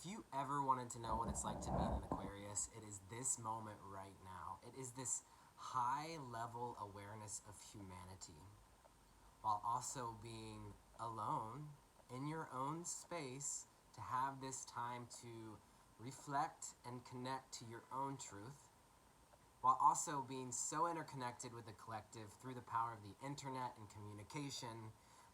you ever wanted to know what it's like to be an Aquarius, it is this moment right now. It is this high level awareness of humanity while also being alone in your own space to have this time to reflect and connect to your own truth while also being so interconnected with the collective through the power of the internet and communication,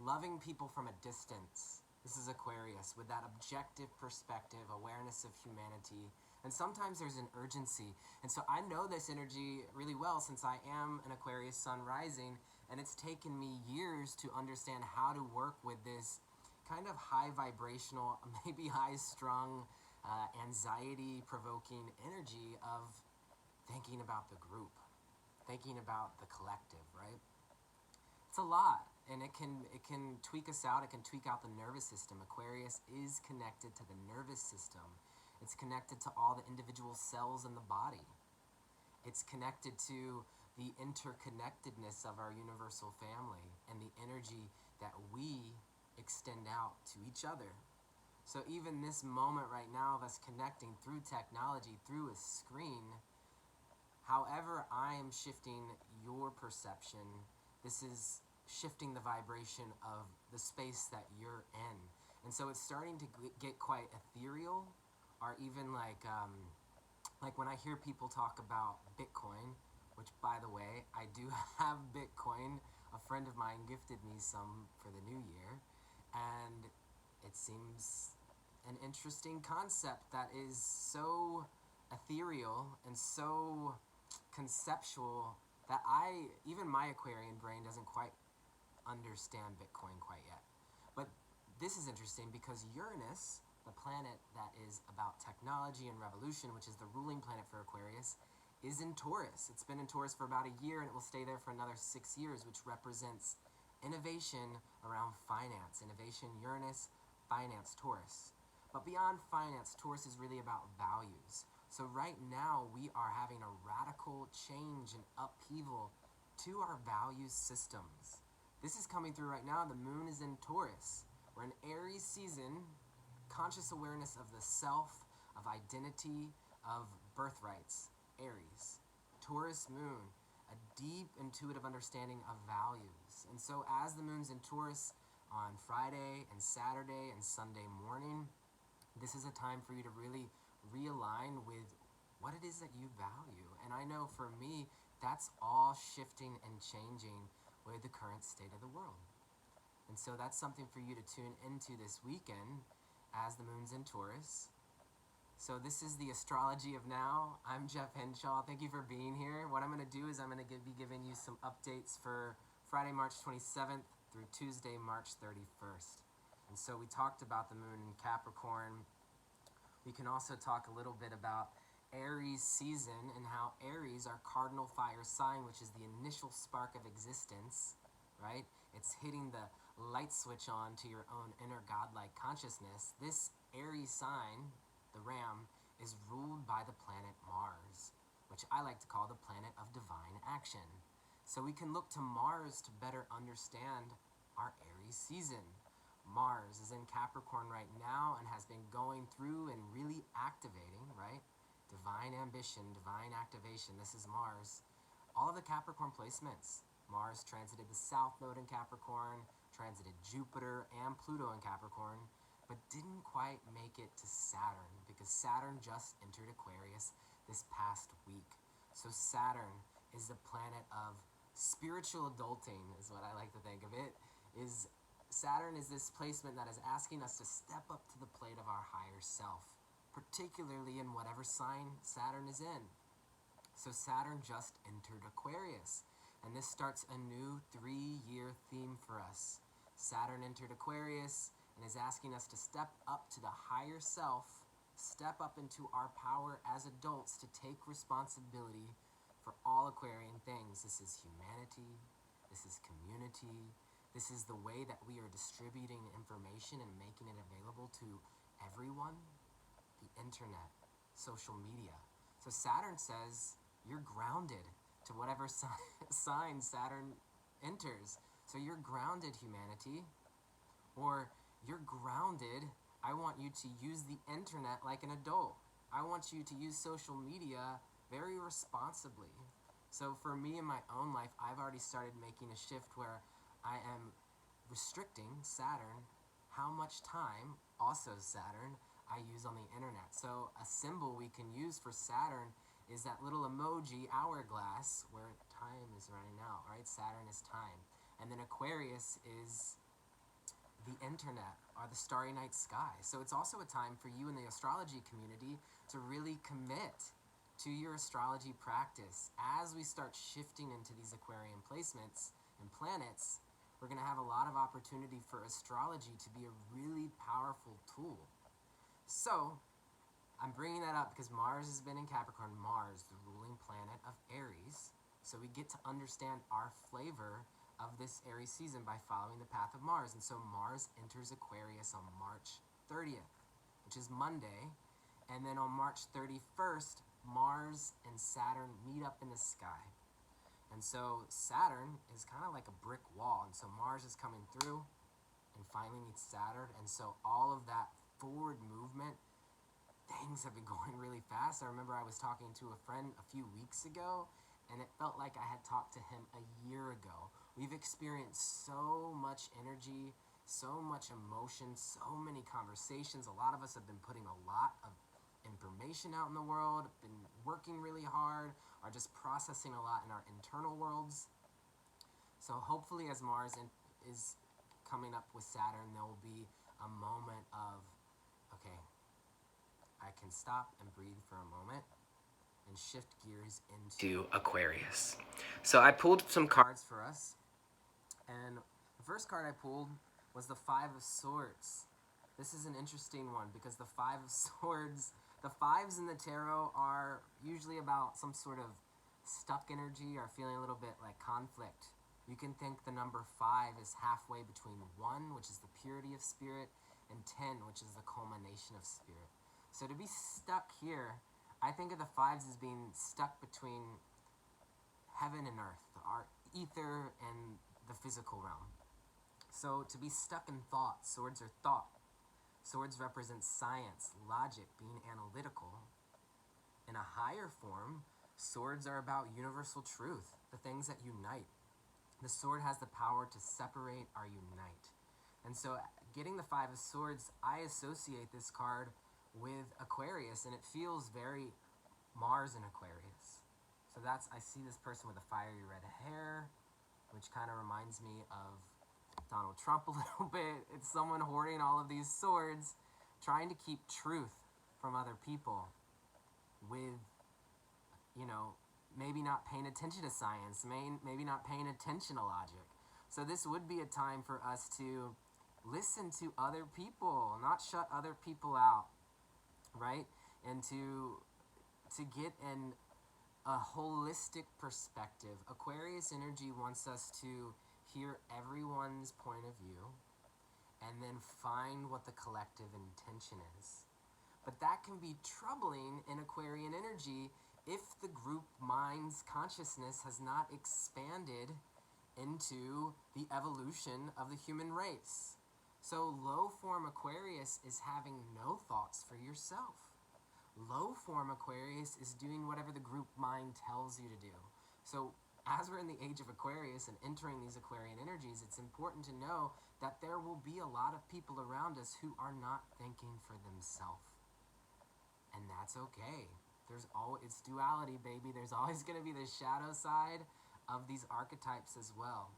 loving people from a distance. This is Aquarius with that objective perspective, awareness of humanity. And sometimes there's an urgency. And so I know this energy really well since I am an Aquarius sun rising, and it's taken me years to understand how to work with this kind of high vibrational, maybe high strung, anxiety provoking energy of thinking about the group, thinking about the collective, right? It's a lot, and it can tweak us out. It can tweak out the nervous system. Aquarius is connected to the nervous system. It's connected to all the individual cells in the body. It's connected to the interconnectedness of our universal family and the energy that we extend out to each other. So even this moment right now of us connecting through technology, through a screen, however I am shifting your perception, this is shifting the vibration of the space that you're in. And so it's starting to get quite ethereal, or even like when I hear people talk about Bitcoin, which by the way, I do have Bitcoin. A friend of mine gifted me some for the new year, and it seems an interesting concept that is so ethereal and so conceptual that even my Aquarian brain doesn't quite understand Bitcoin quite yet. But this is interesting because Uranus, the planet that is about technology and revolution, which is the ruling planet for Aquarius, is in Taurus. It's been in Taurus for about a year, and it will stay there for another 6 years, which represents innovation around finance. Innovation, Uranus, finance, Taurus. But beyond finance, Taurus is really about values. So right now, we are having a radical change and upheaval to our values systems. This is coming through right now. The moon is in Taurus. We're in Aries season, conscious awareness of the self, of identity, of birthrights. Aries. Taurus moon, a deep intuitive understanding of values. And so as the moon's in Taurus on Friday and Saturday and Sunday morning, this is a time for you to really realign with what it is that you value. And I know for me, that's all shifting and changing with the current state of the world. And so that's something for you to tune into this weekend as the moon's in Taurus. So this is the Astrology of Now. I'm Jeff Henshaw. Thank you for being here. What I'm going to do is I'm going to be giving you some updates for Friday, March 27th through Tuesday, March 31st. And so we talked about the moon in Capricorn. We can also talk a little bit about Aries season and how Aries, our cardinal fire sign, which is the initial spark of existence, right? It's hitting the light switch on to your own inner godlike consciousness. This Aries sign, the ram, is ruled by the planet Mars, which I like to call the planet of divine action. So we can look to Mars to better understand our Aries season. Mars is in Capricorn right now and has been going through and really activating, right? Divine ambition, divine activation. This is Mars. All of the Capricorn placements. Mars transited the South Node in Capricorn, transited Jupiter and Pluto in Capricorn, but didn't quite make it to Saturn because Saturn just entered Aquarius this past week. So Saturn is the planet of spiritual adulting, is what I like to think of it. Saturn is this placement that is asking us to step up to the plate of our higher self, particularly in whatever sign Saturn is in. So Saturn just entered Aquarius, and this starts a new 3-year theme for us. Saturn entered Aquarius and is asking us to step up to the higher self, step up into our power as adults to take responsibility for all Aquarian things. This is humanity, this is community, this is the way that we are distributing information and making it available to everyone. The internet, social media. So Saturn says you're grounded to whatever sign Saturn enters. So you're grounded, humanity, or you're grounded I want you to use the internet like an adult. I want you to use social media very responsibly. So for me in my own life, I've already started making a shift where I am restricting Saturn how much time, also Saturn, I use on the internet. So a symbol we can use for Saturn is that little emoji hourglass where time is running out, right? Saturn is time. And then Aquarius is the internet or the starry night sky. So it's also a time for you in the astrology community to really commit to your astrology practice. As we start shifting into these Aquarian placements and planets, we're going to have a lot of opportunity for astrology to be a really powerful tool. So I'm bringing that up because Mars has been in Capricorn. Mars, the ruling planet of Aries. So we get to understand our flavor of this Aries season by following the path of Mars. And so Mars enters Aquarius on March 30th, which is Monday. And then on March 31st, Mars and Saturn meet up in the sky. And so Saturn is kind of like a brick wall. And so Mars is coming through and finally meets Saturn. And so all of that forward movement, things have been going really fast. I remember I was talking to a friend a few weeks ago, and it felt like I had talked to him a year ago. We've experienced so much energy, so much emotion, so many conversations. A lot of us have been putting a lot of information out in the world, been working really hard, are just processing a lot in our internal worlds. So hopefully as Mars is coming up with Saturn, there will be a moment of, okay, I can stop and breathe for a moment and shift gears into Aquarius. So I pulled some cards for us, and the first card I pulled was the Five of Swords. This is an interesting one because the Five of Swords, the fives in the tarot are usually about some sort of stuck energy or feeling a little bit like conflict. You can think the number 5 is halfway between 1, which is the purity of spirit, and 10, which is the culmination of spirit. So to be stuck here, I think of the fives as being stuck between heaven and earth, our ether and the physical realm. So to be stuck in thought, swords are thought. Swords represent science, logic, being analytical. In a higher form, swords are about universal truth, the things that unite. The sword has the power to separate or unite. And so getting the Five of Swords, I associate this card with Aquarius, and it feels very Mars in Aquarius. So I see this person with a fiery red hair, which kind of reminds me of Donald Trump a little bit. It's someone hoarding all of these swords, trying to keep truth from other people with, maybe not paying attention to science, maybe not paying attention to logic. So this would be a time for us to listen to other people, not shut other people out, right? And to get a holistic perspective. Aquarius energy wants us to hear everyone's point of view and then find what the collective intention is. But that can be troubling in Aquarian energy if the group mind's consciousness has not expanded into the evolution of the human race. So low form Aquarius is having no thoughts for yourself. Low form Aquarius is doing whatever the group mind tells you to do. So as we're in the age of Aquarius and entering these Aquarian energies, it's important to know that there will be a lot of people around us who are not thinking for themselves. And that's okay. It's duality, baby. There's always going to be the shadow side of these archetypes as well.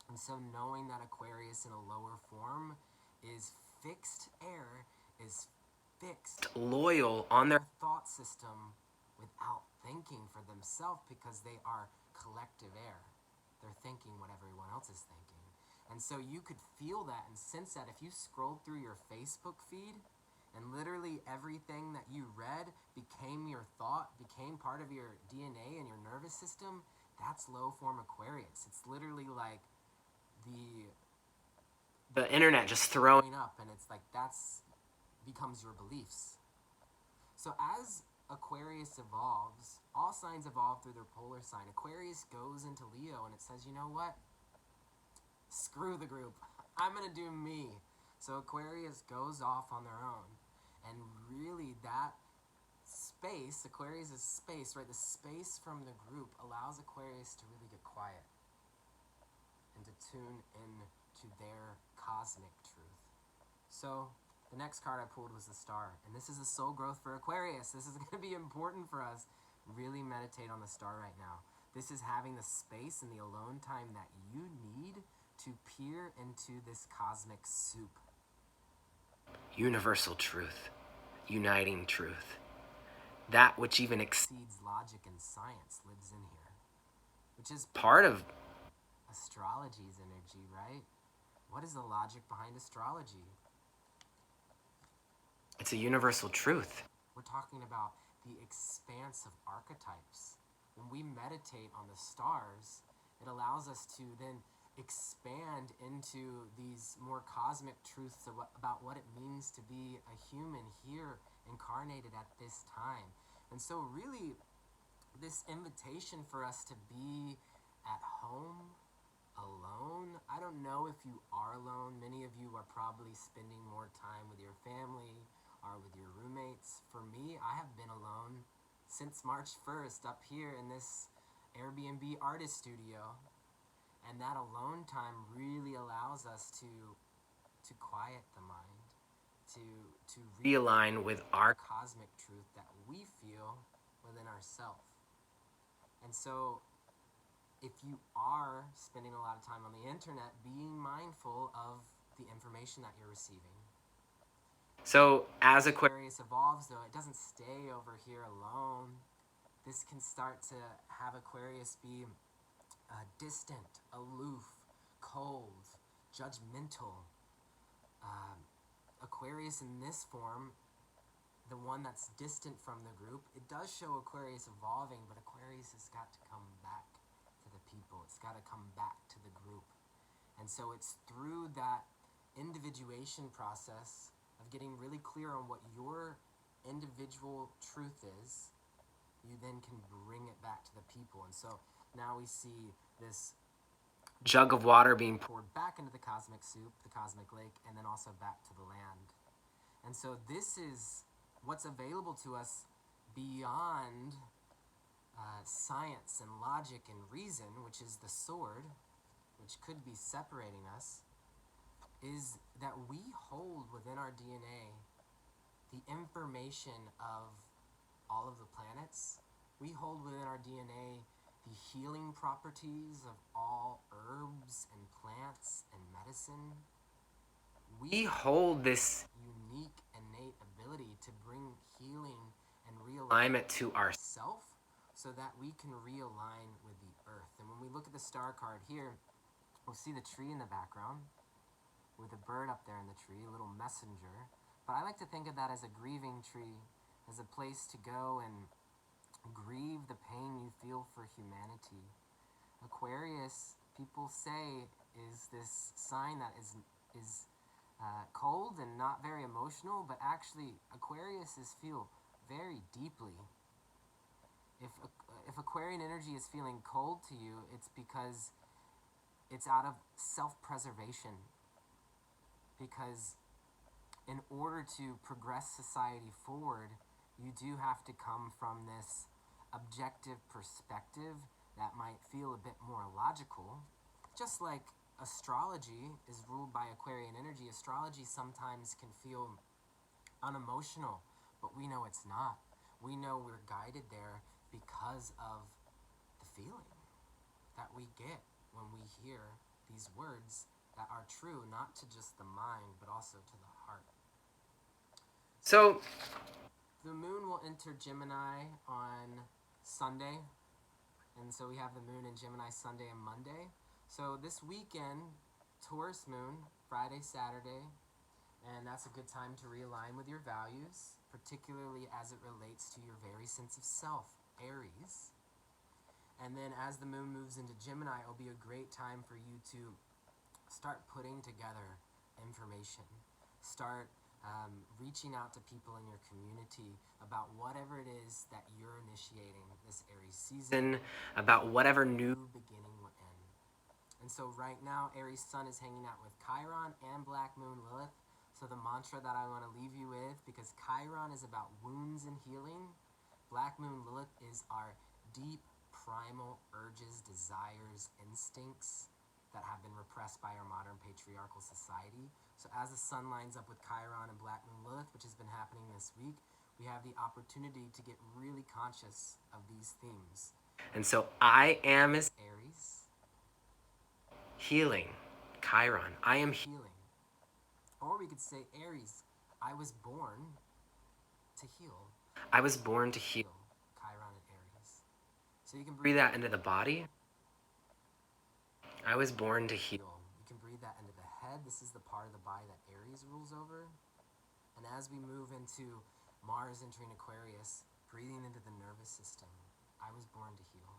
And so knowing that Aquarius in a lower form is fixed air, is fixed, loyal on their thought system without thinking for themselves because they are collective air. They're thinking what everyone else is thinking. And so you could feel that and sense that if you scrolled through your Facebook feed and literally everything that you read became your thought, became part of your DNA and your nervous system, that's low form Aquarius. It's literally like the internet just throwing up, and it's like that's becomes your beliefs. So as Aquarius evolves, all signs evolve through their polar sign. Aquarius goes into Leo and it says, you know what? Screw the group. I'm going to do me. So Aquarius goes off on their own. And really that space, Aquarius is space, right? The space from the group allows Aquarius to really get quiet and to tune in to their cosmic truth. So the next card I pulled was the Star, and this is a soul growth for Aquarius. This is going to be important for us. Really meditate on the Star right now. This is having the space and the alone time that you need to peer into this cosmic soup. Universal truth, uniting truth. That which even exceeds logic and science lives in here, which is part of astrology's energy, right? What is the logic behind astrology? It's a universal truth. We're talking about the expanse of archetypes. When we meditate on the stars, it allows us to then expand into these more cosmic truths about what it means to be a human here incarnated at this time. And so really, this invitation for us to be at home, alone. I don't know if you are alone. Many of you are probably spending more time with your family or with your roommates. For me, I have been alone since March 1st up here in this Airbnb artist studio. And that alone time really allows us to quiet the mind, to realign with our cosmic truth that we feel within ourselves. And so if you are spending a lot of time on the internet, being mindful of the information that you're receiving. So as Aquarius evolves, though, it doesn't stay over here alone. This can start to have Aquarius be distant, aloof, cold, judgmental. Aquarius in this form, the one that's distant from the group, it does show Aquarius evolving, but Aquarius has got to come back to the people. It's got to come back to the group. And so it's through that individuation process of getting really clear on what your individual truth is, you then can bring it back to the people. And so now we see this jug of water being poured back into the cosmic soup, the cosmic lake, and then also back to the land. And so this is what's available to us beyond science and logic and reason, which is the sword, which could be separating us, is that we hold within our DNA the information of all of the planets. We hold within our DNA the healing properties of all herbs and plants and medicine. We hold this unique innate ability to bring healing and realignment to ourself so that we can realign with the earth. And when we look at the star card here, we'll see the tree in the background with a bird up there in the tree, a little messenger. But I like to think of that as a grieving tree, as a place to go and grieve the pain you feel for humanity. Aquarius, people say, is this sign that is cold and not very emotional, but actually Aquariuses feel very deeply. If Aquarian energy is feeling cold to you, it's because it's out of self-preservation. Because in order to progress society forward, you do have to come from this objective perspective that might feel a bit more logical. Just like astrology is ruled by Aquarian energy, astrology sometimes can feel unemotional, but we know it's not. We know we're guided there because of the feeling that we get when we hear these words that are true, not to just the mind, but also to the heart. So the moon will enter Gemini on Sunday, and so we have the moon in Gemini Sunday and Monday. So this weekend, Taurus moon, Friday, Saturday, and that's a good time to realign with your values, particularly as it relates to your very sense of self, Aries. And then as the moon moves into Gemini, it'll be a great time for you to start putting together information. Start reaching out to people in your community about whatever it is that you're initiating this Aries season, about whatever new beginning we're in. And so right now, Aries Sun is hanging out with Chiron and Black Moon Lilith. So the mantra that I want to leave you with, because Chiron is about wounds and healing, Black Moon Lilith is our deep primal urges, desires, instincts that have been repressed by our modern patriarchal society. So as the sun lines up with Chiron and Black Moon Lilith, which has been happening this week, we have the opportunity to get really conscious of these themes. And so I am as Aries, healing. Chiron, I am healing. Or we could say, Aries, I was born to heal. I was born to heal. Chiron and Aries. So you can breathe that into the body. I was born to heal. You can breathe that into the head. This is the part of the body that Aries rules over. And as we move into Mars entering Aquarius, breathing into the nervous system. I was born to heal.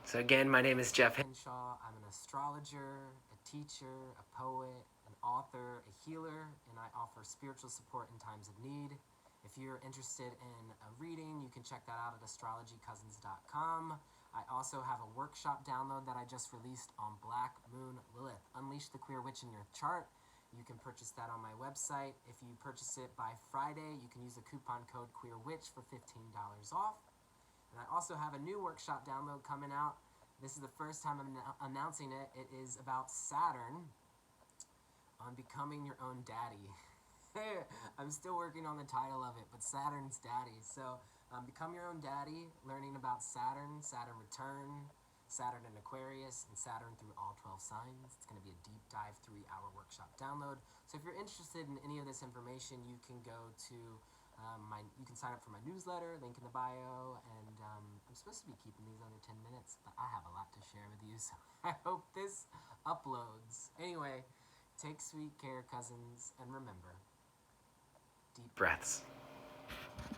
So again, my name is Jeff Henshaw. I'm an astrologer, a teacher, a poet, an author, a healer, and I offer spiritual support in times of need. If you're interested in a reading, you can check that out at astrologycousins.com. I also have a workshop download that I just released on Black Moon Lilith. Unleash the Queer Witch in your chart. You can purchase that on my website. If you purchase it by Friday, you can use the coupon code QueerWitch for $15 off. And I also have a new workshop download coming out. This is the first time I'm announcing it. It is about Saturn on becoming your own daddy. I'm still working on the title of it, but Saturn's daddy. So become your own daddy, learning about Saturn, Saturn return, Saturn in Aquarius, and Saturn through all 12 signs. It's going to be a deep dive 3-hour workshop download. So if you're interested in any of this information, you can go to you can sign up for my newsletter, link in the bio, and I'm supposed to be keeping these under 10 minutes, but I have a lot to share with you, so I hope this uploads. Anyway, take sweet care, cousins, and remember, deep breaths.